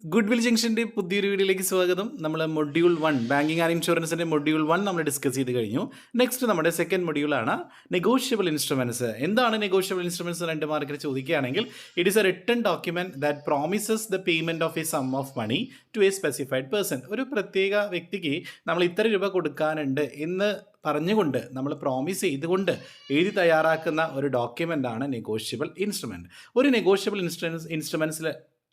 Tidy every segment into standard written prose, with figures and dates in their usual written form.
Good will ജംഗ്ഷൻ്റെ പുതിയൊരു വീഡിയോയിലേക്ക് സ്വാഗതം. നമ്മൾ മൊഡ്യൂൾ 1 ബാങ്കിങ് ആൻഡ് ഇൻഷുറൻസിൻ്റെ മൊഡ്യൂൾ 1 നമ്മൾ ഡിസ്കസ് ചെയ്ത് കഴിഞ്ഞു. നെക്സ്റ്റ് നമ്മുടെ സെക്കൻഡ് മൊഡ്യൂളാണ് നെഗോഷ്യബിൾ ഇൻസ്ട്രുമെൻറ്റ്സ്. എന്താണ് നെഗോഷ്യബിൾ ഇൻസ്ട്രുമെൻറ്റ്സ്? 2 മാർക്കിന് ചോദിക്കുകയാണെങ്കിൽ it is a written document that promises the payment of a sum of money to a specified person. ഒരു പ്രത്യേക വ്യക്തിക്ക് നമ്മൾ ഇത്ര രൂപ കൊടുക്കാനുണ്ട് എന്ന് പറഞ്ഞുകൊണ്ട് നമ്മൾ പ്രോമിസ് ചെയ്തുകൊണ്ട് എഴുതി തയ്യാറാക്കുന്ന ഒരു ഡോക്യുമെൻ്റാണ് നെഗോഷ്യബിൾ ഇൻസ്ട്രുമെൻറ്റ്. ഒരു നെഗോഷ്യബിൾ ഇൻസ്ട്രുമെൻറ്റ്സിൽ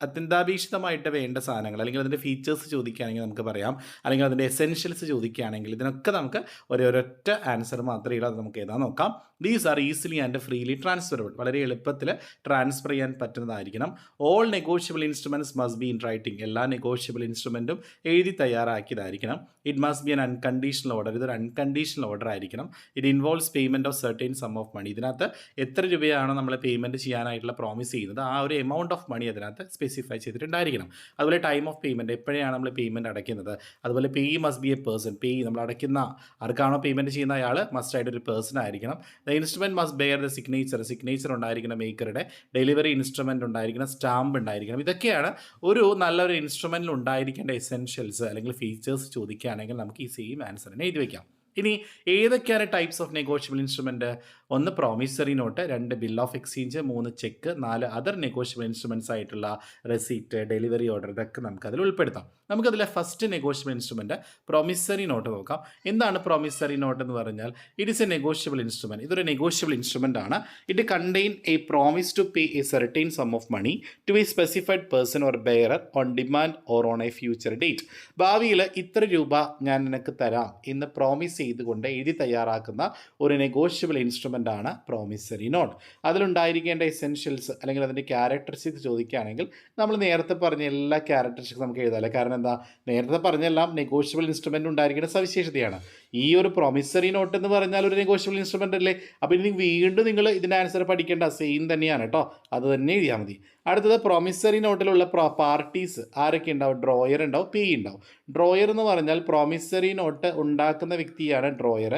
അത്യന്താപേക്ഷിതമായിട്ട് വേണ്ട സാധനങ്ങൾ അല്ലെങ്കിൽ അതിൻ്റെ ഫീച്ചേഴ്സ് ചോദിക്കുകയാണെങ്കിൽ നമുക്ക് പറയാം, അല്ലെങ്കിൽ അതിൻ്റെ എസെൻഷ്യൽസ് ചോദിക്കുകയാണെങ്കിൽ ഇതിനൊക്കെ നമുക്ക് ഒരൊറ്റ ആൻസർ മാത്രമേ ഉള്ളൂ. അത് നമുക്ക് ഏതാ നോക്കാം. These are easily and freely transferable. വളരെ എളുപ്പത്തിൽ ട്രാൻസ്ഫർ ചെയ്യാൻ പറ്റുന്നതായിരിക്കണം. All negotiable instruments must be in writing. എല്ലാ നെഗോഷ്യബിൾ ഇൻസ്ട്രുമെൻറ്റും എഴുതി തയ്യാറാക്കിയതായിരിക്കണം. It must be an unconditional order. ഇതൊരു അൺകണ്ടീഷണൽ ഓർഡർ ആയിരിക്കണം. It involves payment of certain sum of money. ഇതിനകത്ത് എത്ര രൂപയാണ് നമ്മൾ പേയ്മെൻറ്റ് ചെയ്യാനായിട്ടുള്ള പ്രോമിസ് ചെയ്യുന്നത്, ആ ഒരു എമൗണ്ട് ഓഫ് മണി അതിനകത്ത് സ്പെസിഫൈ ചെയ്തിട്ടുണ്ടായിരിക്കണം. അതുപോലെ ടൈം ഓഫ് പേയ്മെൻറ്റ്, എപ്പോഴാണ് നമ്മൾ പേയ്മെൻറ്റ് അടയ്ക്കുന്നത്. അതുപോലെ payee must be A person. Payee നമ്മൾ അടയ്ക്കുന്ന ആർക്കാണോ പേയ്മെൻറ്റ് ചെയ്യുന്ന അയാൾ മസ്റ്റ് ആയിട്ടൊരു പേഴ്സൺ ആയിരിക്കണം. The instrument must bear the signature ഉണ്ടായിരിക്കണം മേക്കറുടെ, ഡെലിവറി ഇൻസ്ട്രുമെൻറ്റ് ഉണ്ടായിരിക്കണം, സ്റ്റാമ്പ് ഉണ്ടായിരിക്കണം. ഇതൊക്കെയാണ് ഒരു നല്ലൊരു ഇൻസ്ട്രുമെൻറ്റിൽ ഉണ്ടായിരിക്കേണ്ട എസെൻഷ്യൽസ് അല്ലെങ്കിൽ ഫീച്ചേഴ്സ് ചോദിക്കുകയാണെങ്കിൽ നമുക്ക് ഈ സെയിം ആൻസറിനെ എഴുതി വയ്ക്കാം. ഇനി ഏതൊക്കെയാണ് types of negotiable instrument? 1 promissory note, 2 bill of exchange, 3 cheque, 4 other negotiable instruments ആയിട്ടുള്ള റെസീറ്റ്, ഡെലിവറി ഓർഡർ, ഇതൊക്കെ നമുക്കതിൽ ഉൾപ്പെടുത്താം. നമുക്കതിലെ first negotiable instrument promissory note നോക്കാം. എന്താണ് പ്രോമിസറി നോട്ട് എന്ന് പറഞ്ഞാൽ? It is a negotiable instrument. ഇതൊരു നെഗോഷ്യബിൾ ഇൻസ്ട്രുമെൻ്റ് ആണ്. It contain a promise to pay a certain sum of money to a specified person or bearer on demand or on A future date. ഭാവിയിൽ ഇത്ര രൂപ ഞാൻ നിനക്ക് തരാം എന്ന് promise ചെയ്തുകൊണ്ട് എഴുതി തയ്യാറാക്കുന്ന ഒരു നെഗോഷ്യബിൾ ഇൻസ്ട്രുമെൻ്റ് ആണ് പ്രോമിസറി നോട്ട്. അതിലുണ്ടായിരിക്കേണ്ട എസെൻഷ്യൽസ് അല്ലെങ്കിൽ അതിൻ്റെ ക്യാരക്ടറിസ്റ്റിക്സ് ചോദിക്കുകയാണെങ്കിൽ നമ്മൾ നേരത്തെ പറഞ്ഞ എല്ലാ ക്യാരക്ടറിസ്റ്റിക്സ് നമുക്ക് എഴുതാമല്ലേ. കാരണം എന്താ, നേരത്തെ പറഞ്ഞെല്ലാം നെഗോഷ്യബിൾ ഇൻസ്ട്രുമെൻ്റ് ഉണ്ടായിരിക്കുന്ന സവിശേഷതയാണ്. ഈ ഒരു പ്രോമിസറി നോട്ട് എന്ന് പറഞ്ഞാൽ ഒരു നെഗോഷ്യബിൾ ഇൻസ്ട്രുമെൻ്റ് അല്ലേ. അപ്പോൾ ഇനി വീണ്ടും നിങ്ങൾ ഇതിൻ്റെ ആൻസർ പഠിക്കേണ്ട സെയിം തന്നെയാണ് കേട്ടോ. അത് തന്നെ എഴുതിയാൽ മതി. അടുത്തത് പ്രോമിസറി നോട്ടിലുള്ള പാർട്ടീസ് ആരൊക്കെ ഉണ്ടാവും? ഡ്രോയർ ഉണ്ടാവും, പേ ഉണ്ടാവും. ഡ്രോയർ എന്ന് പറഞ്ഞാൽ പ്രോമിസറി നോട്ട് ഉണ്ടാക്കുന്ന വ്യക്തിയാണ് ഡ്രോയർ.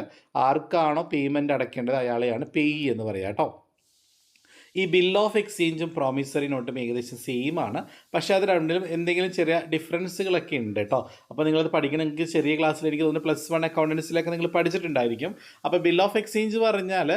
ആർക്കാണോ പേയ്മെൻറ്റ് അടയ്ക്കേണ്ടത് അയാളെയാണ് പേയി എന്ന് പറയുക കേട്ടോ. ഈ ബിൽ ഓഫ് എക്സ്ചേഞ്ചും പ്രോമിസറി നോട്ടും ഏകദേശം സെയിം ആണ്. പക്ഷേ അത് രണ്ടിലും എന്തെങ്കിലും ചെറിയ ഡിഫറൻസുകളൊക്കെ ഉണ്ട് കേട്ടോ. അപ്പോൾ നിങ്ങളത് പഠിക്കണമെങ്കിൽ ചെറിയ ക്ലാസ്സിൽ എനിക്ക് തോന്നുന്നു +1 അക്കൗണ്ടൻസിലൊക്കെ നിങ്ങൾ പഠിച്ചിട്ടുണ്ടായിരിക്കും. അപ്പോൾ ബിൽ ഓഫ് എക്സ്ചേഞ്ച് പറഞ്ഞാൽ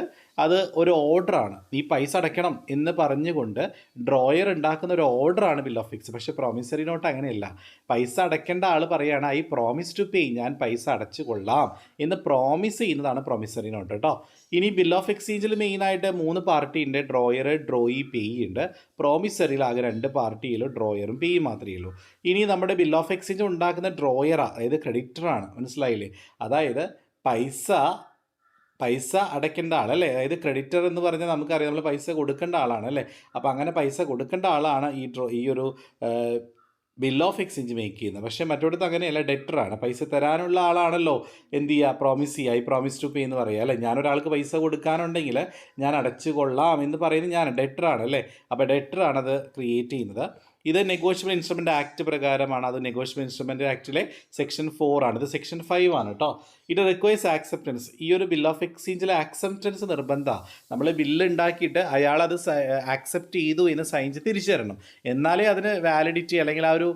അത് ഒരു ഓർഡറാണ്. ഈ പൈസ അടയ്ക്കണം എന്ന് പറഞ്ഞുകൊണ്ട് ഡ്രോയർ ഉണ്ടാക്കുന്ന ഒരു ഓർഡറാണ് ബിൽ ഓഫ് എക്സ്ചേഞ്ച്. പക്ഷേ പ്രോമിസറി നോട്ട് അങ്ങനെയല്ല. പൈസ അടയ്ക്കേണ്ട ആൾ പറയുകയാണ് ഐ പ്രോമിസ് ടു പേ, ഞാൻ പൈസ അടച്ചു കൊള്ളാം എന്ന് പ്രോമിസ് ചെയ്യുന്നതാണ് പ്രോമിസറി നോട്ട് കേട്ടോ. ഇനി ബിൽ ഓഫ് എക്സ്ചേഞ്ചിൽ മെയിനായിട്ട് 3 പാർട്ടി ഉണ്ട്. ഡ്രോയർ, ഡ്രോയി, പേയി ഉണ്ട്. പ്രോമിസറിയിൽ ആകെ 2 പാർട്ടിയിലും ഡ്രോയറും പേയും മാത്രമേ ഉള്ളൂ. ഇനി നമ്മുടെ ബിൽ ഓഫ് എക്സ്ചേഞ്ച് ഉണ്ടാക്കുന്ന ഡ്രോയറാണ്, അതായത് ക്രെഡിറ്ററാണ്. മനസ്സിലായില്ലേ? അതായത് പൈസ അടയ്ക്കേണ്ട ആളല്ലേ. അതായത് ക്രെഡിറ്റർ എന്ന് പറഞ്ഞാൽ നമുക്കറിയാം നമ്മൾ പൈസ കൊടുക്കേണ്ട ആളാണ് അല്ലേ. അപ്പോൾ അങ്ങനെ പൈസ കൊടുക്കേണ്ട ആളാണ് ഈ ഒരു ബിൽ ഓഫ് എക്സ്ചേഞ്ച് മേക്ക് ചെയ്യുന്നത്. പക്ഷേ മറ്റോടത്ത് അങ്ങനെയല്ല, ഡെറ്ററാണ്. പൈസ തരാനുള്ള ആളാണല്ലോ എന്ത് ചെയ്യുക, പ്രോമിസ് ചെയ്യുക, ഐ പ്രോമിസ് ടു പേ എന്ന് പറയുക അല്ലേ. ഞാനൊരാൾക്ക് പൈസ കൊടുക്കാനുണ്ടെങ്കിൽ ഞാൻ അടച്ചു കൊള്ളാം എന്ന് പറയുന്നത് ഞാൻ ഡെറ്ററാണ് അല്ലേ. അപ്പോൾ ഡെറ്ററാണത് ക്രിയേറ്റ് ചെയ്യുന്നത്. ഇത് നെഗോഷ്യബിൾ ഇൻസ്ട്രുമെൻ്റ് ആക്ട് പ്രകാരമാണ്. അത് നെഗോഷ്യബിൾ ഇൻസ്ട്രുമെൻ്റ് ആക്ടിലെ സെക്ഷൻ 4 ആണ്. ഇത് സെക്ഷൻ 5 ആണ് കേട്ടോ. ഇത് റിക്വയർസ് ആക്സെപ്റ്റൻസ്. ഈ ഒരു ബിൽ ഓഫ് എക്സ്ചേഞ്ചിലെ ആക്സെപ്റ്റൻസ് നിർബന്ധമാണ്. നമ്മൾ ബില്ല് ഉണ്ടാക്കിയിട്ട് അയാളത് ആക്സെപ്റ്റ് ചെയ്തു എന്ന് സൈൻ ചെയ്ത് തിരിച്ചു തരണം. എന്നാലേ അതിന് വാലിഡിറ്റി അല്ലെങ്കിൽ ആ ഒരു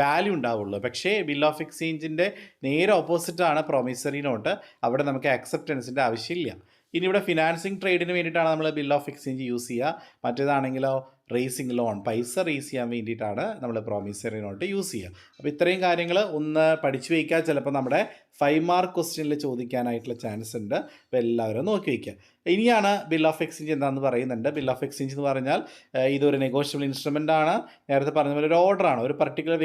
വാല്യൂ ഉണ്ടാവുള്ളൂ. പക്ഷേ ബിൽ ഓഫ് എക്സ്ചേഞ്ചിൻ്റെ നേരെ ഓപ്പോസിറ്റാണ് പ്രോമിസറി നോട്ട്. അവിടെ നമുക്ക് ആക്സെപ്റ്റൻസിൻ്റെ ആവശ്യമില്ല. ഇനി ഇവിടെ ഫിനാൻസിങ് ട്രേഡിന് വേണ്ടിയിട്ടാണ് നമ്മൾ ബിൽ ഓഫ് എക്സ്ചേഞ്ച് യൂസ് ചെയ്യുക. മറ്റേതാണെങ്കിലോ റേസിംഗ് ലോൺ, പൈസ റേസ് ചെയ്യാൻ വേണ്ടിയിട്ടാണ് നമ്മൾ പ്രോമിസറി നോട്ട് യൂസ് ചെയ്യുക. അപ്പോൾ ഇത്രയും കാര്യങ്ങൾ ഒന്ന് പഠിച്ചു വയ്ക്കുക. ചിലപ്പോൾ നമ്മുടെ 5 മാർക്ക് ക്വസ്റ്റ്യനിൽ ചോദിക്കാനായിട്ടുള്ള ചാൻസ് ഉണ്ട്. അപ്പോൾ എല്ലാവരും നോക്കി വയ്ക്കുക. ഇനിയാണ് ബിൽ ഓഫ് എക്സ്ചേഞ്ച് എന്താണെന്ന് പറയുന്നുണ്ട്. ബിൽ ഓഫ് എക്സ്ചേഞ്ച് എന്ന് പറഞ്ഞാൽ ഇതൊരു നെഗോഷ്യബിൾ ഇൻസ്ട്രുമെൻ്റ് ആണ്. നേരത്തെ പറഞ്ഞ പോലെ ഒരു ഓർഡറാണ്. ഒരു പർട്ടിക്കുലർ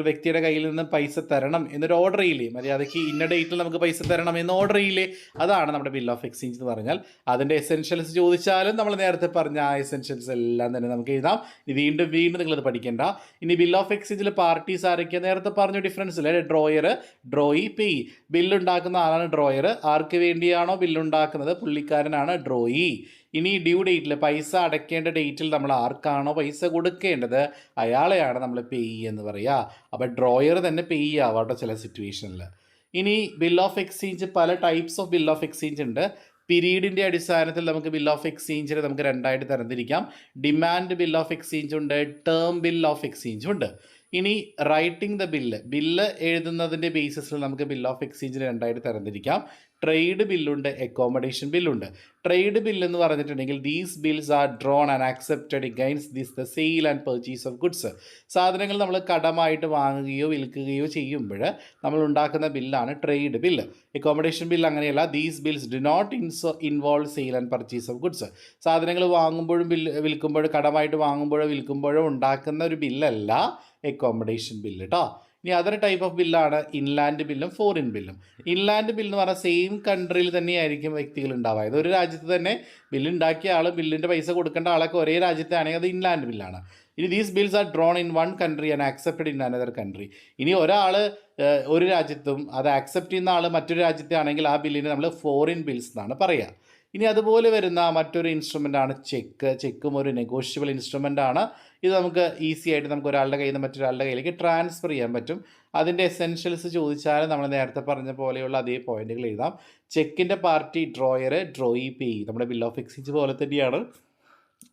വ്യക്തിയുടെ കയ്യിൽ നിന്ന് പൈസ തരണം എന്നൊരു ഓർഡർ ചെയ്യില്ലേ, മര്യാദയ്ക്ക് ഇന്ന ഡേറ്റിൽ നമുക്ക് പൈസ തരണം എന്ന് ഓർഡർ ചെയ്യില്ലേ, അതാണ് നമ്മുടെ ബിൽ ഓഫ് എക്സ്ചേഞ്ച് എന്ന് പറഞ്ഞാൽ. അതിൻ്റെ എസെൻഷ്യൽസ് ചോദിച്ചാലും നമ്മൾ നേരത്തെ പറഞ്ഞ ആ എസെൻഷ്യൽസ് എല്ലാം തന്നെ നമുക്ക് എഴുതാം. വീണ്ടും നിങ്ങളത് പഠിക്കേണ്ട. ഇനി ബിൽ ഓഫ് എക്സ്ചേഞ്ചിൽ പാർട്ടീസ് ആരൊക്കെയാണ്? നേരത്തെ പറഞ്ഞ ഡിഫറൻസ് ഇല്ലേ, ഡ്രോയർ, ഡ്രോയി, പേയി. ബില്ലുണ്ടാക്കുന്ന ആളാണ് ഡ്രോയർ. ആർക്ക് വേണ്ടിയാണോ ബില്ലുണ്ടാക്കുന്നത് പുള്ളിക്കാരനാണ് ഡ്രോയി. ഇനി ഡ്യൂ ഡേറ്റിൽ പൈസ അടയ്ക്കേണ്ട ഡേറ്റിൽ നമ്മൾ ആർക്കാണോ പൈസ കൊടുക്കേണ്ടത് അയാളെയാണ് നമ്മൾ പേയി എന്ന് പറയുക. അപ്പോൾ ഡ്രോയർ തന്നെ പേയി ആവാട്ടോ ചില സിറ്റുവേഷനിൽ. ഇനി ബിൽ ഓഫ് എക്സ്ചേഞ്ച്, പല types of bill of exchange ഉണ്ട്. പീരീഡിൻ്റെ അടിസ്ഥാനത്തിൽ നമുക്ക് ബിൽ ഓഫ് എക്സ്ചേഞ്ചിനെ നമുക്ക് രണ്ടായിട്ട് തരംതിരിക്കാം. ഡിമാൻഡ് ബിൽ ഓഫ് എക്സ്ചേഞ്ച് ഉണ്ട്, ടേം ബിൽ ഓഫ് എക്സ്ചേഞ്ചും ഉണ്ട്. ഇനി റൈറ്റിംഗ് ദ ബില്ല് എഴുതുന്നതിൻ്റെ ബേസിസിൽ നമുക്ക് ബിൽ ഓഫ് എക്സ്ചേഞ്ചിനെ രണ്ടായിട്ട് തരംതിരിക്കാം. ട്രേഡ് ബില്ലുണ്ട്, അക്കോമഡേഷൻ ബില്ലുണ്ട്. ട്രേഡ് ബില്ല് എന്ന് പറഞ്ഞിട്ടുണ്ടെങ്കിൽ these bills are drawn and accepted against this the sale and purchase of goods. സാധനങ്ങൾ നമ്മൾ കടമായിട്ട് വാങ്ങുകയോ വിൽക്കുകയോ ചെയ്യുമ്പോൾ നമ്മൾ ഉണ്ടാക്കുന്ന ബില്ലാണ് ട്രേഡ് ബില്ല്. അക്കോമഡേഷൻ ബില്ല് അങ്ങനെയല്ല. These bills do not involve sale and purchase of goods. സാധനങ്ങൾ വാങ്ങുമ്പോഴും വിൽക്കുമ്പോഴും കടമായിട്ട് വാങ്ങുമ്പോഴോ വിൽക്കുമ്പോഴോ ഉണ്ടാക്കുന്ന ഒരു ബില്ലല്ല അക്കോമഡേഷൻ ബില്ല് കേട്ടോ. ഇനി അതർ ടൈപ്പ് ഓഫ് ബില്ലാണ് ഇൻലാൻഡ് ബില്ലും ഫോറിൻ ബില്ലും. ഇൻലാൻഡ് ബില്ല് എന്ന് പറഞ്ഞാൽ സെയിം കൺട്രിയിൽ തന്നെയായിരിക്കും വ്യക്തികൾ ഉണ്ടാവുക. ഇത് ഒരു രാജ്യത്ത് തന്നെ ബില്ലുണ്ടാക്കിയ ആൾ ബില്ലിൻ്റെ പൈസ കൊടുക്കേണ്ട ആളൊക്കെ ഒരേ രാജ്യത്താണെങ്കിൽ അത് ഇൻലാൻഡ് ബില്ലാണ്. ഇനി these bills are drone in one country and accepted in another country. ഇനി ഒരാൾ ഒരു രാജ്യത്തും അത് ആക്സെപ്റ്റ് ചെയ്യുന്ന ആൾ മറ്റൊരു രാജ്യത്തെ ആണെങ്കിൽ ആ ബില്ലിന് നമ്മൾ ഫോറിൻ ബിൽസ് എന്നാണ് പറയുക. ഇനി അതുപോലെ വരുന്ന മറ്റൊരു ഇൻസ്ട്രുമെൻ്റാണ് ചെക്ക്. ചെക്കും ഒരു നെഗോഷ്യബിൾ ഇൻസ്ട്രുമെൻ്റ് ആണ്. ഇത് നമുക്ക് ഈസി ആയിട്ട് നമുക്ക് ഒരാളുടെ കയ്യിൽ നിന്ന് മറ്റൊരാളുടെ കയ്യിലേക്ക് ട്രാൻസ്ഫർ ചെയ്യാൻ പറ്റും. അതിൻ്റെ എസെൻഷ്യൽസ് ചോദിച്ചാൽ നമ്മൾ നേരത്തെ പറഞ്ഞ പോലെയുള്ള അതേ പോയിന്റുകൾ എഴുതാം. ചെക്കിൻ്റെ പാർട്ടി ഡ്രോയർ, ഡ്രോയി, പേയി. നമ്മുടെ ബിൽ ഓഫ് എക്സ്ചേഞ്ച് പോലെ തന്നെയാണ്.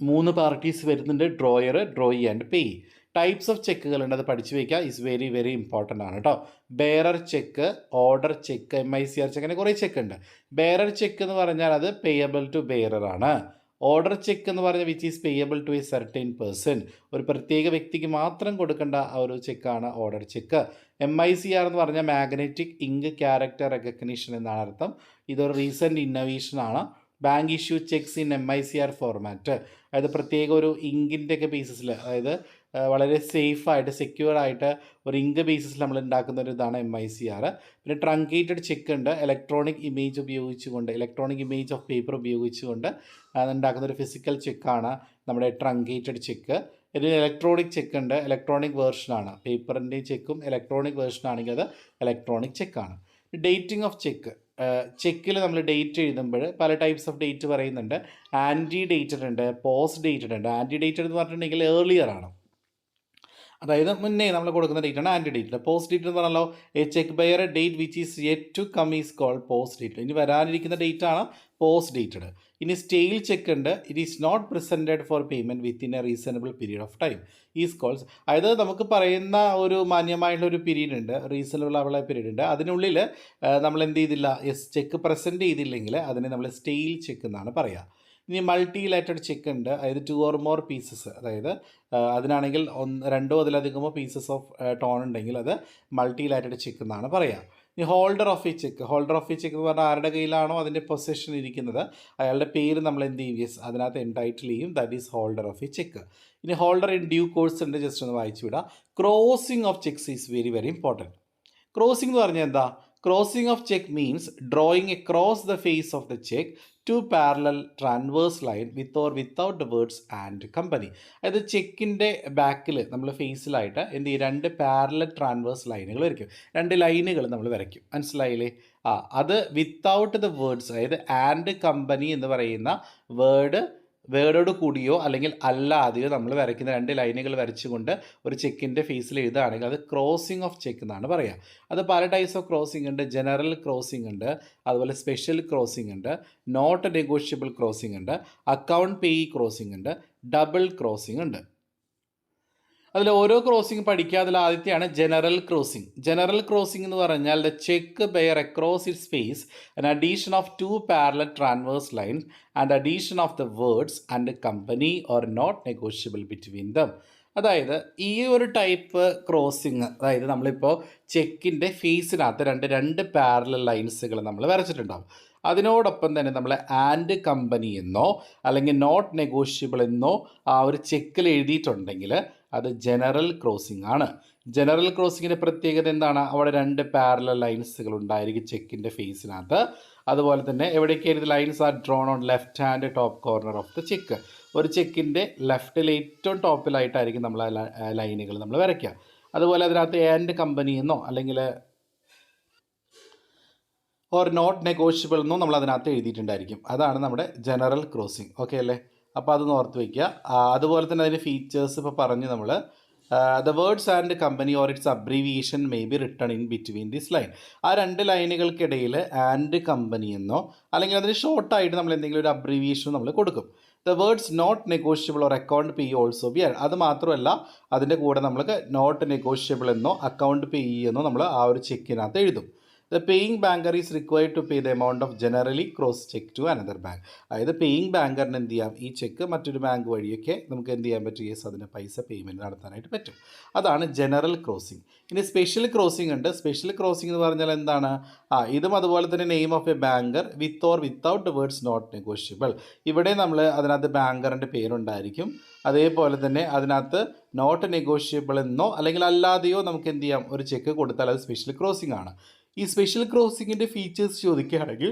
3 പാർട്ടീസ് വരുന്നുണ്ട്, drawer, drawee and payee. Types of ചെക്കുകളുണ്ട്, അത് പഠിച്ചു വയ്ക്കുക. ഇസ് വെരി വെരി ഇമ്പോർട്ടൻ്റ് ആണ് കേട്ടോ. Bearer cheque, order cheque, MICR cheque, അങ്ങനെ കുറേ ചെക്ക് ഉണ്ട്. ബെയറർ ചെക്ക് എന്ന് പറഞ്ഞാൽ അത് പേയബിൾ ടു ബെയറർ ആണ്. ഓർഡർ ചെക്ക് എന്ന് പറഞ്ഞാൽ which is payable to a certain person, ഒരു പ്രത്യേക വ്യക്തിക്ക് മാത്രം കൊടുക്കേണ്ട ആ ഒരു ചെക്കാണ് ഓർഡർ ചെക്ക്. MICR എന്ന് പറഞ്ഞാൽ മാഗ്നറ്റിക് ഇങ്ക് ക്യാരക്ടർ റെക്കഗ്നിഷൻ എന്നാണ് അർത്ഥം. ഇതൊരു റീസെൻറ്റ് ഇന്നോവേഷനാണ്. Bank issue cheques in MICR format, അതായത് പ്രത്യേക ഒരു ഇങ്കിൻ്റെ ഒക്കെ ബേസിസിൽ, അതായത് വളരെ സേഫായിട്ട് സെക്യൂറായിട്ട് ഒരു ഇങ്ക് ബേസിസിൽ നമ്മൾ ഉണ്ടാക്കുന്ന ഒരു ഇതാണ് MICR. പിന്നെ ട്രങ്കേറ്റഡ് ചെക്ക് ഉണ്ട്, ഇലക്ട്രോണിക് ഇമേജ് ഉപയോഗിച്ചുകൊണ്ട്, ഇലക്ട്രോണിക് ഇമേജ് ഓഫ് പേപ്പർ ഉപയോഗിച്ചുകൊണ്ട് ഉണ്ടാക്കുന്ന ഒരു ഫിസിക്കൽ ചെക്കാണ് നമ്മുടെ ട്രങ്കേറ്റഡ് ചെക്ക്. ഇതിൽ ഇലക്ട്രോണിക് ചെക്ക് ഉണ്ട്, ഇലക്ട്രോണിക് വേർഷനാണ്. പേപ്പറിൻ്റെ ചെക്കും ഇലക്ട്രോണിക് വേർഷനാണെങ്കിൽ അത് ഇലക്ട്രോണിക് ചെക്കാണ്. ഡേറ്റിംഗ് ഓഫ് ചെക്ക്, ചെക്കിൽ നമ്മൾ ഡേറ്റ് എഴുതുമ്പോൾ പല ടൈപ്സ് ഓഫ് ഡേറ്റ് പറയുന്നുണ്ട്. ആൻറ്റി ഡേറ്റഡ് ഉണ്ട്, പോസ്റ്റ് ഡേറ്റഡ് ഉണ്ട്. ആൻറ്റി ഡേറ്റഡ് എന്ന് പറഞ്ഞിട്ടുണ്ടെങ്കിൽ ഏർലിയർ ആണ്, അതായത് മുന്നേ നമ്മൾ കൊടുക്കുന്ന ഡേറ്റാണ് ആൻറ്റി ഡേറ്റഡ്. പോസ്റ്റ് ഡേറ്റ് എന്ന് പറഞ്ഞാലോ A cheque bear a date which is yet to come is called postdated. ഇനി വരാനിരിക്കുന്ന ഡേറ്റ് ആണ് പോസ്റ്റ് ഡേറ്റഡ്. ഇനി സ്റ്റെയിൽ ചെക്ക് ഉണ്ട്, it is not presented for payment within a reasonable period of time is calls. അതായത് നമുക്ക് പറയുന്ന ഒരു മാന്യമായിട്ടുള്ള ഒരു പീരീഡ് ഉണ്ട്, റീസണബിൾ ആവുള്ള പീരീഡ് ഉണ്ട്. അതിനുള്ളിൽ നമ്മൾ എന്ത് ചെയ്തില്ല, ചെക്ക് പ്രസൻറ്റ് ചെയ്തില്ലെങ്കിൽ അതിനെ നമ്മൾ സ്റ്റെയിൽ ചെക്ക് എന്നാണ് പറയുക. ഇനി മൾട്ടിലാറ്റഡ് ചെക്ക് ഉണ്ട്, അതായത് 2 or more പീസസ്, അതായത് അതിനാണെങ്കിൽ 2 അതിലധികമോ പീസസ് ഓഫ് ടോൺ ഉണ്ടെങ്കിൽ അത് മൾട്ടിലാറ്റഡ് ചെക്ക് എന്നാണ് പറയുക. ഇനി holder of a cheque, holder of a cheque എന്ന് പറഞ്ഞാൽ ആരുടെ കയ്യിലാണോ അതിൻ്റെ പൊസിഷൻ ഇരിക്കുന്നത് അയാളുടെ പേര് നമ്മൾ എന്ത് ചെയ്യും, അതിനകത്ത് എൻടൈറ്റിൽ ചെയ്യും. That is holder of a cheque. ഇനി ഹോൾഡർ ഇൻ ഡ്യൂ കോഴ്സ് ഉണ്ട്, ജസ്റ്റ് ഒന്ന് വായിച്ചു വിടാം. Crossing of cheques is very very important. Crossing എന്ന് പറഞ്ഞാൽ എന്താ? Crossing of cheque means drawing across the face of the check two parallel transverse line with or without the words and company. അതായത് ചെക്കിൻ്റെ ബാക്കിൽ നമ്മൾ ഫേസിലായിട്ട് എന്ത് ചെയ്യും, 2 പാരലൽ ട്രാൻവേഴ്സ് ലൈനുകൾ വരയ്ക്കും, 2 ലൈനുകൾ നമ്മൾ വരയ്ക്കും. മനസ്സിലായില്ലേ? അത് വിത്തൗട്ട് ദ വേർഡ്സ്, അതായത് ആൻഡ് കമ്പനി എന്ന് പറയുന്ന വേർഡോട് കൂടിയോ അല്ലെങ്കിൽ അല്ലാതെയോ നമ്മൾ വരയ്ക്കുന്ന 2 ലൈനുകൾ വരച്ചുകൊണ്ട് ഒരു ചെക്കിൻ്റെ ഫേസിൽ എഴുതുകയാണെങ്കിൽ അത് ക്രോസിംഗ് ഓഫ് ചെക്ക് എന്നാണ് പറയുക. അത് പല ടൈപ്സ് ഓഫ് ക്രോസിംഗ് ഉണ്ട്. ജനറൽ ക്രോസിംഗ് ഉണ്ട്, അതുപോലെ സ്പെഷ്യൽ ക്രോസിംഗ് ഉണ്ട്, നോട്ട് നെഗോഷ്യബിൾ ക്രോസിംഗ് ഉണ്ട്, അക്കൗണ്ട് പേയി ക്രോസിംഗ് ഉണ്ട്, ഡബിൾ ക്രോസിംഗ് ഉണ്ട്. അതിൽ ഓരോ ക്രോസിംഗ് പഠിക്കുക. അതിൽ ആദ്യത്തെയാണ് ജനറൽ ക്രോസിംഗ്. ജനറൽ ക്രോസിംഗ് എന്ന് പറഞ്ഞാൽ the cheque bear across its face an addition of 2 parallel transverse lines and addition of the words and company or not negotiable between them. അതായത് ഈ ഒരു ടൈപ്പ് ക്രോസിങ്, അതായത് നമ്മളിപ്പോൾ ചെക്കിൻ്റെ ഫേസിനകത്ത് 2 പാരലൽ ലൈൻസുകൾ നമ്മൾ വരച്ചിട്ടുണ്ടാകും. അതിനോടൊപ്പം തന്നെ നമ്മൾ ആൻഡ് കമ്പനി എന്നോ അല്ലെങ്കിൽ നോട്ട് നെഗോഷ്യബിൾ എന്നോ ആ ഒരു ചെക്കിൽ എഴുതിയിട്ടുണ്ടെങ്കിൽ അത് ജനറൽ ക്രോസിംഗ് ആണ്. ജനറൽ ക്രോസിങ്ങിൻ്റെ പ്രത്യേകത എന്താണ്? അവിടെ 2 പാരലൽ ലൈൻസുകൾ ഉണ്ടായിരിക്കും ചെക്കിൻ്റെ ഫേസിനകത്ത്. അതുപോലെ തന്നെ എവിടേക്കായിരുന്നു lines are drawn on left hand top corner of the cheque. ഒരു ചെക്കിൻ്റെ ലെഫ്റ്റിൽ ഏറ്റവും ടോപ്പിലായിട്ടായിരിക്കും നമ്മൾ ലൈനുകൾ നമ്മൾ വരയ്ക്കുക. അതുപോലെ അതിനകത്ത് ആൻഡ് കമ്പനി എന്നോ അല്ലെങ്കിൽ ഓർ നോട്ട് നെഗോഷ്യബിൾ എന്നോ നമ്മൾ അതിനകത്ത് എഴുതിയിട്ടുണ്ടായിരിക്കും. അതാണ് നമ്മുടെ ജനറൽ ക്രോസിംഗ്. ഓക്കെ അല്ലേ? അപ്പോൾ അതൊന്ന് ഓർത്ത് വയ്ക്കുക. അതുപോലെ തന്നെ അതിൻ്റെ ഫീച്ചേഴ്സ് ഇപ്പോൾ പറഞ്ഞു നമ്മൾ. The words and company or it's abbreviation may be written in between this line. ആ രണ്ട് ലൈനുകൾക്കിടയിൽ ആൻഡ് കമ്പനി എന്നോ അല്ലെങ്കിൽ അതിന് ഷോർട്ടായിട്ട് നമ്മൾ എന്തെങ്കിലും ഒരു അബ്രീവിയേഷൻ നമ്മൾ കൊടുക്കും. The words not negotiable or account pay also be add. അത് മാത്രമല്ല അതിൻ്റെ കൂടെ നമ്മൾക്ക് നോട്ട് നെഗോഷ്യബിൾ എന്നോ അക്കൗണ്ട് പേ എന്നോ നമ്മൾ ആ ഒരു ചെക്കിനകത്ത് എഴുതും. The paying banker is required to pay the amount of generally cross cheque to another bank. അതായത് പേയിങ് ബാങ്കറിന് എന്ത് ചെയ്യാം, ഈ ചെക്ക് മറ്റൊരു ബാങ്ക് വഴിയൊക്കെ നമുക്ക് എന്ത് ചെയ്യാൻ പറ്റും, യെസ് അതിന് പൈസ പേയ്മെൻറ്റ് നടത്താനായിട്ട് പറ്റും. അതാണ് ജനറൽ ക്രോസിംഗ്. ഇനി സ്പെഷ്യൽ ക്രോസിംഗ് ഉണ്ട്. സ്പെഷ്യൽ ക്രോസിംഗ് എന്ന് പറഞ്ഞാൽ എന്താണ്, ഇതും അതുപോലെ തന്നെ name of a banker with or without words not negotiable. ഇവിടെ നമ്മൾ അതിനകത്ത് ബാങ്കറിൻ്റെ പേരുണ്ടായിരിക്കും, അതേപോലെ തന്നെ അതിനകത്ത് നോട്ട് നെഗോഷ്യബിൾ എന്നോ അല്ലെങ്കിൽ അല്ലാതെയോ നമുക്ക് എന്ത് ചെയ്യാം, ഒരു ചെക്ക് കൊടുത്താൽ അത് സ്പെഷ്യൽ ക്രോസിംഗ് ആണ്. ഈ സ്പെഷ്യൽ ക്രോസിങ്ങിൻ്റെ ഫീച്ചേഴ്സ് ചോദിക്കുകയാണെങ്കിൽ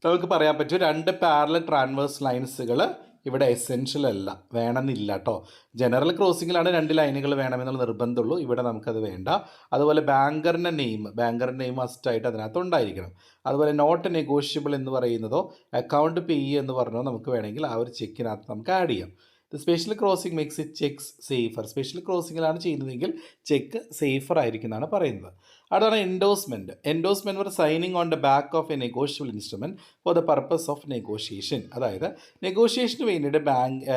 നമുക്ക് പറയാൻ പറ്റും, രണ്ട് പാരലൽ ട്രാൻവേഴ്സ് ലൈൻസുകൾ ഇവിടെ എസെൻഷ്യൽ അല്ല, വേണമെന്നില്ല കേട്ടോ. ജനറൽ ക്രോസിങ്ങിലാണ് രണ്ട് ലൈനുകൾ വേണമെന്നുള്ള നിർബന്ധമുള്ളൂ, ഇവിടെ നമുക്കത് വേണ്ട. അതുപോലെ ബാങ്കറിൻ്റെ നെയിം മസ്റ്റായിട്ട് അതിനകത്ത് ഉണ്ടായിരിക്കണം. അതുപോലെ നോട്ട് നെഗോഷ്യബിൾ എന്ന് പറയുന്നതോ അക്കൗണ്ട് പേ എന്ന് പറഞ്ഞോ നമുക്ക് വേണമെങ്കിൽ ആ ഒരു ചെക്കിനകത്ത് നമുക്ക് ആഡ് ചെയ്യാം. The special crossing makes it cheques safer. Special ക്രോസിങ്ങിലാണ് ചെയ്യുന്നതെങ്കിൽ ചെക്ക് സേഫർ ആയിരിക്കും എന്നാണ് പറയുന്നത്. അതാണ് endorsement. Endorsement for signing on the back of a negotiable instrument for the purpose of negotiation. അതായത് നെഗോഷിയേഷന് വേണ്ടിയിട്ട്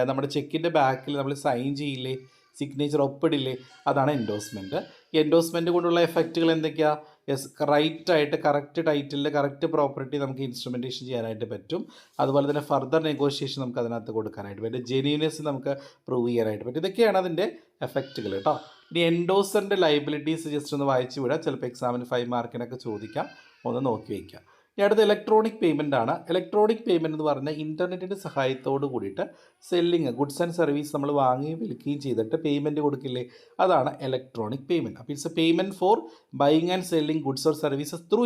നമ്മുടെ ചെക്കിൻ്റെ ബാക്കിൽ നമ്മൾ സൈൻ ചെയ്യില്ലേ, സിഗ്നേച്ചർ ഒപ്പിടില്ലേ, അതാണ് എൻഡോസ്മെൻറ്റ്. ഈ എൻഡോസ്മെൻറ്റ് കൊണ്ടുള്ള എഫക്റ്റുകൾ എന്തൊക്കെയാണ്, യെസ് റൈറ്റായിട്ട് കറക്റ്റ് ടൈറ്റിലിൽ കറക്റ്റ് പ്രോപ്പർട്ടി നമുക്ക് ഇൻസ്ട്രുമെൻറ്റേഷൻ ചെയ്യാനായിട്ട് പറ്റും. അതുപോലെ തന്നെ ഫർദർ നെഗോഷിയേഷൻ നമുക്ക് അതിനകത്ത് കൊടുക്കാനായിട്ട് പറ്റും, ജെന്യൂനെസ് നമുക്ക് പ്രൂവ് ചെയ്യാനായിട്ട് പറ്റും. ഇതൊക്കെയാണ് അതിൻ്റെ എഫക്റ്റുകൾ കേട്ടോ. ഇനി എൻഡോസറിൻ്റെ ലൈബിലിറ്റീസ് ജസ്റ്റ് ഒന്ന് വായിച്ചു വിടാം, ചിലപ്പോൾ എക്സാമിന് 5 മാർക്കിനൊക്കെ ചോദിക്കാം, ഒന്ന് നോക്കി വയ്ക്കാം. ഇനി അടുത്ത ഇലക്ട്രോണിക് പേയ്മെൻ്റ് ആണ്. ഇലക്ട്രോണിക് പേയ്മെൻറ്റ് എന്ന് പറഞ്ഞാൽ ഇൻ്റർനെറ്റിൻ്റെ സഹായത്തോട് കൂടിയിട്ട് സെല്ലിങ് ഗുഡ്സ് ആൻഡ് സർവീസ് നമ്മൾ വാങ്ങുകയും വിൽക്കുകയും ചെയ്തിട്ട് പേയ്മെൻറ്റ് കൊടുക്കില്ലേ, അതാണ് ഇലക്ട്രോണിക് പേയ്മെൻറ്റ്. അപ്പോൾ it's A payment four buying and selling goods or services through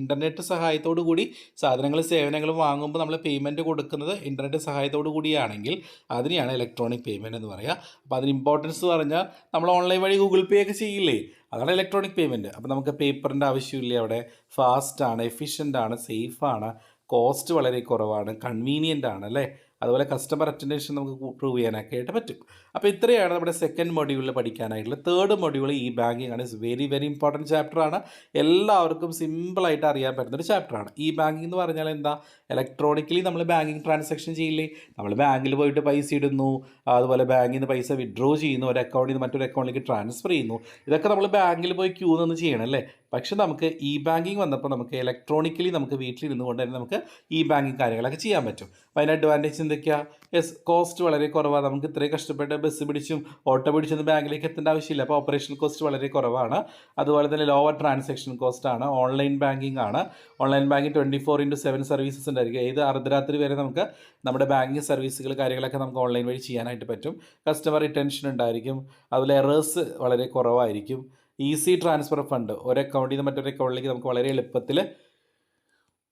internet സഹായത്തോടു കൂടി സാധനങ്ങളും സേവനങ്ങളും വാങ്ങുമ്പോൾ നമ്മൾ പേയ്മെൻറ്റ് കൊടുക്കുന്നത് ഇൻ്റർനെറ്റ് സഹായത്തോടു കൂടിയാണെങ്കിൽ അതിനെയാണ് ഇലക്ട്രോണിക് പേയ്മെൻറ്റ് എന്ന് പറയുക. അപ്പോൾ അതിന് ഇമ്പോർട്ടൻസ് പറഞ്ഞാൽ നമ്മൾ ഓൺലൈൻ വഴി ഗൂഗിൾ പേ ഒക്കെ ചെയ്യില്ലേ, അതാണ് ഇലക്ട്രോണിക് പേയ്മെൻറ്റ്. അപ്പോൾ നമുക്ക് പേപ്പറിൻ്റെ ആവശ്യമില്ല, അവിടെ ഫാസ്റ്റാണ്, എഫിഷ്യൻ്റാണ്, സേഫാണ്, കോസ്റ്റ് വളരെ കുറവാണ്, കൺവീനിയൻ്റ് ആണ് അല്ലേ. അതുപോലെ കസ്റ്റമർ അറ്റൻഡേഷൻ നമുക്ക് പ്രൂവ് ചെയ്യാനൊക്കെ ആയിട്ട് പറ്റും. അപ്പോൾ ഇത്രയാണ് നമ്മുടെ സെക്കൻഡ് മൊഡ്യൂളിൽ പഠിക്കാനായിട്ടുള്ളത്. തേർഡ് മൊഡ്യൂൾ ഈ ബാങ്കിങ് ആണ്. ഇറ്റ്സ് വെരി വെരി ഇമ്പോർട്ടൻറ്റ് ചാപ്റ്ററാണ്. എല്ലാവർക്കും സിമ്പിളായിട്ട് അറിയാൻ പറ്റുന്നൊരു ചാപ്റ്ററാണ്. ഈ ബാങ്കിങ് എന്ന് പറഞ്ഞാൽ എന്താ, ഇലക്ട്രോണിക്കലി നമ്മൾ ബാങ്കിങ് ട്രാൻസാക്ഷൻ ചെയ്യില്ലേ, നമ്മൾ ബാങ്കിൽ പോയിട്ട് പൈസ ഇടുന്നു, അതുപോലെ ബാങ്കിൽ നിന്ന് പൈസ വിഡ്രോ ചെയ്യുന്നു, ഒരു അക്കൗണ്ടിൽ നിന്ന് മറ്റൊരു അക്കൗണ്ടിലേക്ക് ട്രാൻസ്ഫർ ചെയ്യുന്നു, ഇതൊക്കെ നമ്മൾ ബാങ്കിൽ പോയി ക്യൂ നിന്ന് ചെയ്യണം അല്ലേ. പക്ഷേ നമുക്ക് ഇ ബാങ്കിങ് വന്നപ്പോൾ നമുക്ക് ഇലക്ട്രോണിക്കലി നമുക്ക് വീട്ടിലിരുന്നു കൊണ്ട് തന്നെ നമുക്ക് ഇ ബാങ്കിങ് കാര്യങ്ങളൊക്കെ ചെയ്യാൻ പറ്റും. അപ്പോൾ അതിൻ്റെ അഡ്വാൻറ്റേജ് എന്തൊക്കെയാണ്, യെസ് കോസ്റ്റ് വളരെ കുറവാണ്, നമുക്ക് ഇത്രയും കഷ്ടപ്പെട്ട് ബസ് പിടിച്ചും ഓട്ടോ പിടിച്ചൊന്നും ബാങ്കിലേക്ക് എത്തേണ്ട ആവശ്യമില്ല, അപ്പോൾ ഓപ്പറേഷണൽ കോസ്റ്റ് വളരെ കുറവാണ്. അതുപോലെ തന്നെ ലോവർ ട്രാൻസാക്ഷൻ കോസ്റ്റ് ആണ്. ഓൺലൈൻ ബാങ്കിങ് ആണ്. ഓൺലൈൻ ബാങ്കിങ് 24/7 സർവീസസ് ഉണ്ടായിരിക്കും. ഏത് അർദ്ധരാത്രി വരെ നമുക്ക് നമ്മുടെ ബാങ്കിങ് സർവീസുകൾ കാര്യങ്ങളൊക്കെ നമുക്ക് ഓൺലൈൻ വഴി ചെയ്യാനായിട്ട് പറ്റും. കസ്റ്റമർ റിട്ടൻഷൻ ഉണ്ടായിരിക്കും. അതുപോലെ എറേഴ്സ് വളരെ കുറവായിരിക്കും. ഈസി ട്രാൻസ്ഫർ ഓഫ് ഫണ്ട്, ഒരു അക്കൗണ്ടിൽ നിന്ന് മറ്റൊരു അക്കൗണ്ടിലേക്ക് നമുക്ക് വളരെ എളുപ്പത്തിൽ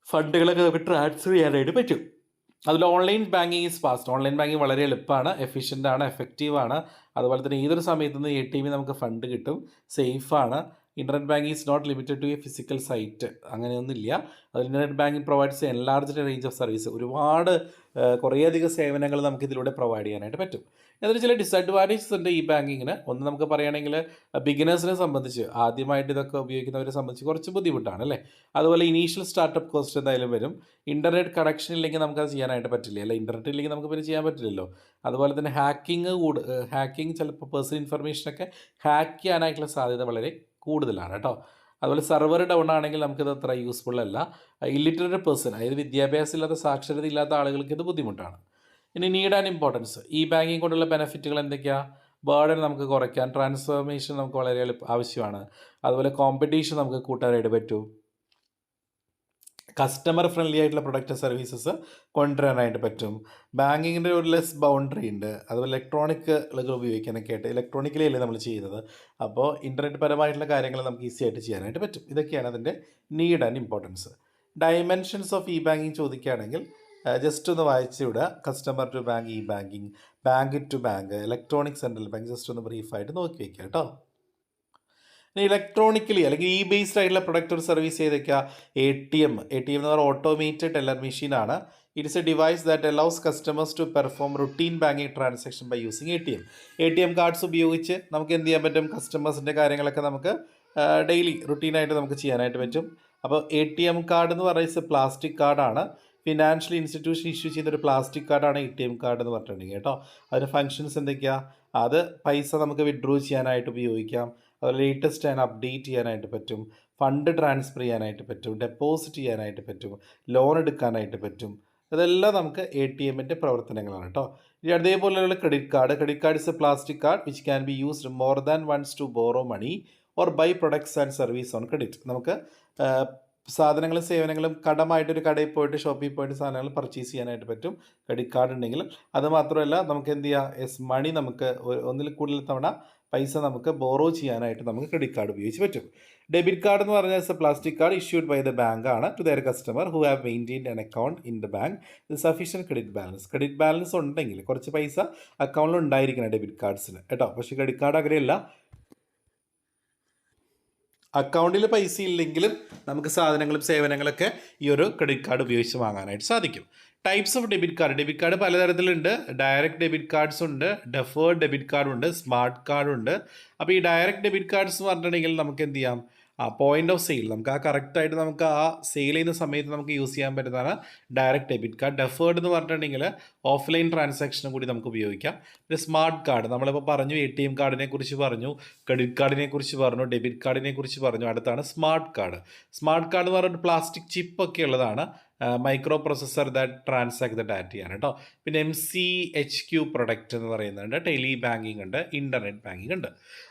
ഫണ്ടുകളൊക്കെ നമുക്ക് ട്രാൻസ്ഫർ ചെയ്യാനായിട്ട് പറ്റും. അതുപോലെ online banking is fast. Online banking വളരെ എളുപ്പമാണ്, എഫിഷ്യൻ്റ് ആണ്, എഫക്റ്റീവാണ്. അതുപോലെ തന്നെ ഏതൊരു സമയത്തു നിന്ന് ATM നമുക്ക് ഫണ്ട് കിട്ടും, സേഫാണ്. Internet banking is not limited to a physical site, അങ്ങനെയൊന്നുമില്ല. അതിൽ internet banking provides an enlarged range of service, ഒരുപാട് കുറേയധികം സേവനങ്ങൾ നമുക്ക് ഇതിലൂടെ പ്രൊവൈഡ് ചെയ്യാനായിട്ട് പറ്റും. അതിൽ ചില ഡിസഡ്വാൻറ്റേജസ് ഉണ്ട് ഈ ബാങ്കിങ്ങിന്. ഒന്ന് നമുക്ക് പറയുകയാണെങ്കിൽ ബിഗിനേഴ്സിനെ സംബന്ധിച്ച്, ആദ്യമായിട്ട് ഇതൊക്കെ ഉപയോഗിക്കുന്നവരെ സംബന്ധിച്ച് കുറച്ച് ബുദ്ധിമുട്ടാണ് അല്ലേ. അതുപോലെ ഇനീഷ്യൽ സ്റ്റാർട്ടപ്പ് കോസ്റ്റ് എന്തായാലും വരും. ഇൻ്റർനെറ്റ് കണക്ഷൻ ഇല്ലെങ്കിൽ നമുക്കത് ചെയ്യാനായിട്ട് പറ്റില്ല അല്ലേ, ഇൻ്റർനെറ്റ് ഇല്ലെങ്കിൽ നമുക്ക് പിന്നെ ചെയ്യാൻ പറ്റില്ലല്ലോ. അതുപോലെ തന്നെ ഹാക്കിങ് ചിലപ്പോൾ പേഴ്സണൽ ഇൻഫർമേഷനൊക്കെ ഹാക്ക് ചെയ്യാനായിട്ടുള്ള സാധ്യത വളരെ കൂടുതലാണ് കേട്ടോ. അതുപോലെ സർവർ ഡൗൺ ആണെങ്കിൽ നമുക്കിത് അത്ര യൂസ്ഫുൾ അല്ല. ഇല്ലിറ്ററേറ്റ് പേഴ്സൺ, അതായത് വിദ്യാഭ്യാസം ഇല്ലാത്ത സാക്ഷരത ഇല്ലാത്ത ആളുകൾക്ക് ഇത് ബുദ്ധിമുട്ടാണ്. ഇനി നീഡ് ആൻഡ് ഇമ്പോർട്ടൻസ്, ഈ ബാങ്കിങ് കൊണ്ടുള്ള ബെനിഫിറ്റുകൾ എന്തൊക്കെയാണ്, ബേർഡൻ നമുക്ക് കുറയ്ക്കാൻ, ട്രാൻസ്ഫോർമേഷൻ നമുക്ക് വളരെ ആവശ്യമാണ്. അതുപോലെ കോമ്പറ്റീഷൻ നമുക്ക് കൂട്ടാനായിട്ട് പറ്റും. കസ്റ്റമർ ഫ്രണ്ട്ലി ആയിട്ടുള്ള പ്രൊഡക്റ്റ് സർവീസസ് കൊണ്ടുവരാനായിട്ട് പറ്റും. ബാങ്കിങ്ങിൻ്റെ ഒരു ലെസ് ബൗണ്ടറി ഉണ്ട്. അതുപോലെ ഇലക്ട്രോണിക്കുകൾ ഉപയോഗിക്കാനൊക്കെ ആയിട്ട്, ഇലക്ട്രോണിക്കലി അല്ലേ നമ്മൾ ചെയ്യുന്നത്, അപ്പോൾ ഇൻ്റർനെറ്റ് പരമായിട്ടുള്ള കാര്യങ്ങൾ നമുക്ക് ഈസി ആയിട്ട് ചെയ്യാനായിട്ട് പറ്റും. ഇതൊക്കെയാണ് അതിൻ്റെ need and importance. Dimensions of e banking ചോദിക്കുകയാണെങ്കിൽ ജസ്റ്റ് ഒന്ന് വായിച്ചു വിടുക. Customer to bank, e banking, bank to bank, electronic central bank, just ഒന്ന് ബ്രീഫായിട്ട് നോക്കി വയ്ക്കുക കേട്ടോ. ഇനി ഇലക്ട്രോണിക്കലി അല്ലെങ്കിൽ ഇ ബേസ്ഡ് ആയിട്ടുള്ള പ്രൊഡക്റ്റ് ഒരു സർവീസ് ചെയ്തേക്കുക. ATM എന്ന് പറഞ്ഞാൽ ഓട്ടോമേറ്റഡ് ടെല്ലർ മെഷീനാണ്. It is a device that allows customers to perform routine banking transaction by using ATM. ATM cards ഉപയോഗിച്ച് നമുക്ക് എന്ത് ചെയ്യാൻ പറ്റും? കസ്റ്റമേഴ്സിൻ്റെ കാര്യങ്ങളൊക്കെ നമുക്ക് ഡെയിലി റുട്ടീനായിട്ട് നമുക്ക് ചെയ്യാനായിട്ട് പറ്റും. അപ്പോൾ ATM കാർഡ് എന്ന് പറയുന്നത് പ്ലാസ്റ്റിക് കാർഡാണ്. ഫിനാൻഷ്യൽ ഇൻസ്റ്റിറ്റ്യൂഷൻ ഇഷ്യൂ ചെയ്യുന്നൊരു പ്ലാസ്റ്റിക് കാർഡാണ് ATM കാർഡ് എന്ന് പറഞ്ഞിട്ടുണ്ടെങ്കിൽ കേട്ടോ. അതിന് ഫങ്ഷൻസ് എന്തൊക്കെയാണ്? അത് പൈസ നമുക്ക് വിഡ്രോ ചെയ്യാനായിട്ട് ഉപയോഗിക്കാം, അതുപോലെ ലേറ്റസ്റ്റ് ആണ് അപ്ഡേറ്റ് ചെയ്യാനായിട്ട് പറ്റും, ഫണ്ട് ട്രാൻസ്ഫർ ചെയ്യാനായിട്ട് പറ്റും, ഡെപ്പോസിറ്റ് ചെയ്യാനായിട്ട് പറ്റും, ലോൺ എടുക്കാനായിട്ട് പറ്റും. ഇതെല്ലാം നമുക്ക് ATMൻ്റെ പ്രവർത്തനങ്ങളാണ് കേട്ടോ. ഇനി അതേപോലെയുള്ള credit card is a plastic card which can be used more than once to borrow money or buy products and service on credit. നമുക്ക് സാധനങ്ങളും സേവനങ്ങളും കടമായിട്ടൊരു കടയിൽ പോയിട്ട് ഷോപ്പിൽ പോയിട്ട് സാധനങ്ങൾ പർച്ചേസ് ചെയ്യാനായിട്ട് പറ്റും ക്രെഡിറ്റ് കാർഡ് ഉണ്ടെങ്കിൽ. അത് മാത്രമല്ല നമുക്ക് എന്ത് ചെയ്യാം? മണി നമുക്ക് ഒന്നിൽ കൂടുതൽ തവണ പൈസ നമുക്ക് ബോറോ ചെയ്യാനായിട്ട് നമുക്ക് ക്രെഡിറ്റ് കാർഡ് ഉപയോഗിച്ച് പറ്റും. ഡെബിറ്റ് കാർഡ് എന്ന് പറഞ്ഞാൽ it's a plastic card issued by the bank ആണ് to their customer who have maintained an account in the bank with sufficient credit balance. Credit balance ഉണ്ടെങ്കിൽ കുറച്ച് പൈസ അക്കൗണ്ടിൽ ഉണ്ടായിരിക്കണം ഡെബിറ്റ് കാർഡ്സിന് കേട്ടോ. പക്ഷേ ക്രെഡിറ്റ് കാർഡ് അങ്ങനെയല്ല. അക്കൗണ്ടിൽ പൈസ ഇല്ലെങ്കിലും നമുക്ക് സാധനങ്ങളും സേവനങ്ങളൊക്കെ ഈ ഒരു ക്രെഡിറ്റ് കാർഡ് ഉപയോഗിച്ച് വാങ്ങാനായിട്ട് സാധിക്കും. ടൈപ്സ് ഓഫ് ഡെബിറ്റ് കാർഡ് പലതരത്തിലുണ്ട്. ഡയറക്റ്റ് ഡെബിറ്റ് കാർഡ്സ് ഉണ്ട്, ഡെഫേർഡ് ഡെബിറ്റ് കാർഡുണ്ട്, സ്മാർട്ട് കാർഡുണ്ട്. അപ്പോൾ ഈ ഡയറക്റ്റ് ഡെബിറ്റ് കാർഡ്സ് എന്ന് പറഞ്ഞിട്ടുണ്ടെങ്കിൽ നമുക്ക് എന്ത് ചെയ്യാം? പോയിന്റ് ഓഫ് സെയിൽ നമുക്ക് കറക്റ്റായിട്ട് നമുക്ക് സെയിൽ ചെയ്യുന്ന സമയത്ത് നമുക്ക് യൂസ് ചെയ്യാൻ പറ്റുന്നതാണ് ഡയറക്റ്റ് ഡെബിറ്റ് കാർഡ്. ഡെഫേർഡ് എന്ന് പറഞ്ഞിട്ടുണ്ടെങ്കിൽ ഓഫ്ലൈൻ ട്രാൻസാക്ഷനും കൂടി നമുക്ക് ഉപയോഗിക്കാം. പിന്നെ സ്മാർട്ട് കാർഡ് നമ്മളിപ്പോൾ പറഞ്ഞു, ATM കാർഡിനെ കുറിച്ച് പറഞ്ഞു, ക്രെഡിറ്റ് കാർഡിനെ കുറിച്ച് പറഞ്ഞു, ഡെബിറ്റ് കാർഡിനെ കുറിച്ച് പറഞ്ഞു. അടുത്താണ് സ്മാർട്ട് കാർഡ്. സ്മാർട്ട് കാർഡ് എന്ന് പറഞ്ഞിട്ട് പ്ലാസ്റ്റിക് ചിപ്പ് ഒക്കെ ഉള്ളതാണ്, micro processor that transact the ഡാറ്റയാണ് കേട്ടോ. പിന്നെ MCHQ പ്രൊഡക്റ്റ് എന്ന് പറയുന്നുണ്ട്, ടെലി ബാങ്കിങ് ഉണ്ട്, ഇൻ്റർനെറ്റ് ബാങ്കിങ് ഉണ്ട്.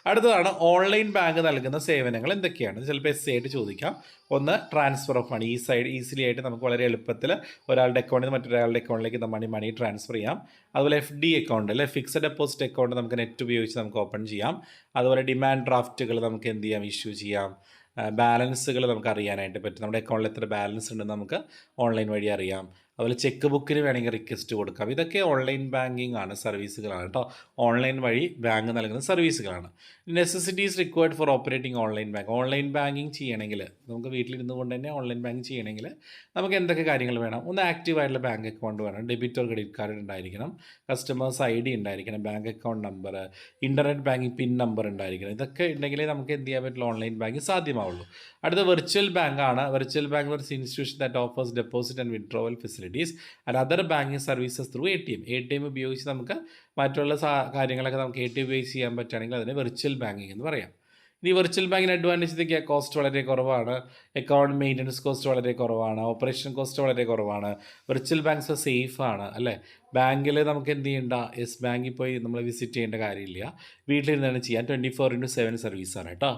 അടുത്തതാണ് ഓൺലൈൻ ബാങ്ക് നൽകുന്ന സേവനങ്ങൾ എന്തൊക്കെയാണ്? ചിലപ്പോൾ എസ് ആയിട്ട് ചോദിക്കാം. ഒന്ന്, ട്രാൻസ്ഫർ ഓഫ് മണി. ഈസിലി ആയിട്ട് നമുക്ക് വളരെ എളുപ്പത്തിൽ ഒരാളുടെ അക്കൗണ്ടിൽ നിന്ന് മറ്റൊരാളുടെ അക്കൗണ്ടിലേക്ക് മണി ട്രാൻസ്ഫർ ചെയ്യാം. അതുപോലെ FD അക്കൗണ്ട് അല്ലെ, ഫിക്സഡ് ഡെപ്പോസിറ്റ് അക്കൗണ്ട് നമുക്ക് നെറ്റ് ഉപയോഗിച്ച് നമുക്ക് ഓപ്പൺ ചെയ്യാം. അതുപോലെ ഡിമാൻഡ് ഡ്രാഫ്റ്റുകൾ നമുക്ക് എന്ത് ചെയ്യാം? ഇഷ്യൂ ചെയ്യാം. ബാലൻസുകൾ നമുക്ക് അറിയാനായിട്ട് പറ്റും. നമ്മുടെ അക്കൗണ്ടിൽ എത്ര ബാലൻസ് ഉണ്ടെന്ന് നമുക്ക് ഓൺലൈൻ വഴി അറിയാം. അതുപോലെ ചെക്ക് ബുക്കിന് വേണമെങ്കിൽ റിക്വസ്റ്റ് കൊടുക്കാം. ഇതൊക്കെ ഓൺലൈൻ ബാങ്കിങ് ആണ്, സർവീസുകളാണ് കേട്ടോ. ഓൺലൈൻ വഴി ബാങ്ക് നൽകുന്ന സർവീസുകളാണ്. Necessities required for operating online bank. Online banking ചെയ്യണമെങ്കിൽ നമുക്ക് വീട്ടിലിരുന്നു കൊണ്ട് തന്നെ ഓൺലൈൻ ബാങ്ക് ചെയ്യണമെങ്കിൽ നമുക്ക് എന്തൊക്കെ കാര്യങ്ങൾ വേണം? ഒന്ന്, ആക്റ്റീവായിട്ടുള്ള ബാങ്ക് അക്കൗണ്ട് വേണം, ഡെബിറ്റ് ഓർ ക്രെഡിറ്റ് കാർഡ് ഉണ്ടായിരിക്കണം, കസ്റ്റമേഴ്സ് ID ഉണ്ടായിരിക്കണം, bank account number, internet banking pin number ഉണ്ടായിരിക്കണം. ഇതൊക്കെ ഉണ്ടെങ്കിലേ നമുക്ക് എന്ത് ചെയ്യാൻ പറ്റുള്ളൂ? ഓൺലൈൻ ബാങ്കിങ് സാധ്യമാവുള്ളൂ. അടുത്ത വെർച്വൽ ബാങ്ക് ആണ്. വെർച്വൽ ബാങ്ക് ഒരു institution that offers deposit and withdrawal facilities and other banking services through ATM ഉപയോഗിച്ച് നമുക്ക് മറ്റുള്ള കാര്യങ്ങളൊക്കെ നമുക്ക് ATM ഉപയോഗിച്ച് ചെയ്യാൻ പറ്റുകയാണെങ്കിൽ അതിന് വെർച്വൽ ബാങ്കിങ് എന്ന് പറയാം. ഇനി വെർച്വൽ ബാങ്കിന് അഡ്വാൻറ്റേജ് ഇതൊക്കെയാണ്. കോസ്റ്റ് വളരെ കുറവാണ്, അക്കൗണ്ട് മെയിൻ്റനൻസ് കോസ്റ്റ് വളരെ കുറവാണ്, ഓപ്പറേഷൻ കോസ്റ്റ് വളരെ കുറവാണ്, വെർച്വൽ ബാങ്ക്സ് സേഫാണ് അല്ലേ. ബാങ്കിൽ നമുക്ക് എന്ത് ചെയ്യേണ്ട? ബാങ്കിൽ പോയി നമ്മൾ വിസിറ്റ് ചെയ്യേണ്ട കാര്യമില്ല, വീട്ടിലിരുന്നാണ് ചെയ്യാൻ. 24/7 സർവീസാണ് കേട്ടോ.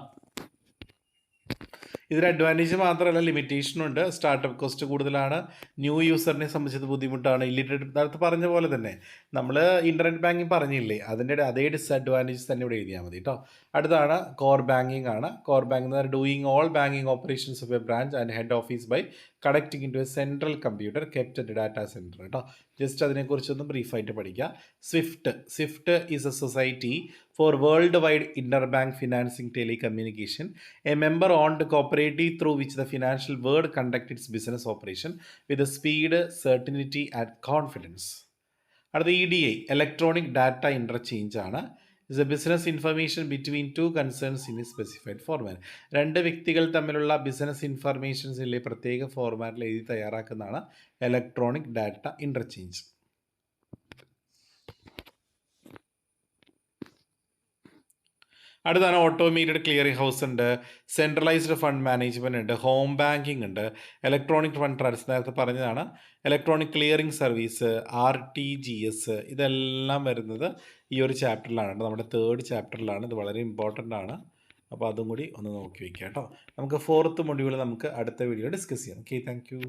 ഇതിന് അഡ്വാൻറ്റേജ് മാത്രമല്ല, ലിമിറ്റേഷനുണ്ട്. സ്റ്റാർട്ടപ്പ് കോസ്റ്റ് കൂടുതലാണ്, ന്യൂ യൂസറിനെ സംബന്ധിച്ചത് ബുദ്ധിമുട്ടാണ്. ഇല്ലിറ്ററേറ്റ് നേരത്തെ പറഞ്ഞ പോലെ തന്നെ നമ്മൾ ഇൻ്റർനെറ്റ് ബാങ്കിങ് പറഞ്ഞില്ലേ, അതിൻ്റെ അതേ ഡിസഡ്വാൻറ്റേജസ് തന്നെ ഇവിടെ എഴുതിയാൽ മതി കേട്ടോ. അടുത്താണ് കോർ ബാങ്കിങ് ആണ്. കോർ ബാങ്ക് എന്ന് പറഞ്ഞാൽ doing all banking operations of a branch and head office by connecting in to a central computer kept at data centre കേട്ടോ. ജസ്റ്റ് അതിനെക്കുറിച്ചൊന്ന് ബ്രീഫായിട്ട് പഠിക്കുക. SWIFT is a society for worldwide interbank financing telecommunication, a member-owned cooperative through which the financial world conducts its business operation with the speed, certainty and confidence. അടുത്ത EDI, electronic data interchange ആണ്. is a business information between two concerns in a specified format. രണ്ട് വ്യക്തികൾ തമ്മിലുള്ള business ഇൻഫർമേഷൻസിലെ പ്രത്യേക ഫോർമാറ്റിൽ എഴുതി തയ്യാറാക്കുന്നതാണ് electronic data interchange. അടുത്താണ് automated clearing house ഉണ്ട്, സെൻട്രലൈസ്ഡ് ഫണ്ട് മാനേജ്മെൻറ്റ് ഉണ്ട്, ഹോം ബാങ്കിങ് ഉണ്ട്, ഇലക്ട്രോണിക് ഫണ്ട് ട്രാൻസ്ഫർ നേരത്തെ പറഞ്ഞതാണ്, ഇലക്ട്രോണിക് ക്ലിയറിംഗ് സർവീസ്, RTGS, ഇതെല്ലാം വരുന്നത് ഈ ഒരു ചാപ്റ്ററിലാണ്, നമ്മുടെ 3rd ചാപ്റ്ററിലാണ്. ഇത് വളരെ ഇമ്പോർട്ടൻ്റ് ആണ്. അപ്പോൾ അതും കൂടി ഒന്ന് നോക്കി വയ്ക്കുക കേട്ടോ. നമുക്ക് 4th മൊഡ്യൂൾ നമുക്ക് അടുത്ത വീഡിയോ ഡിസ്കസ് ചെയ്യാം. Okay, thank you.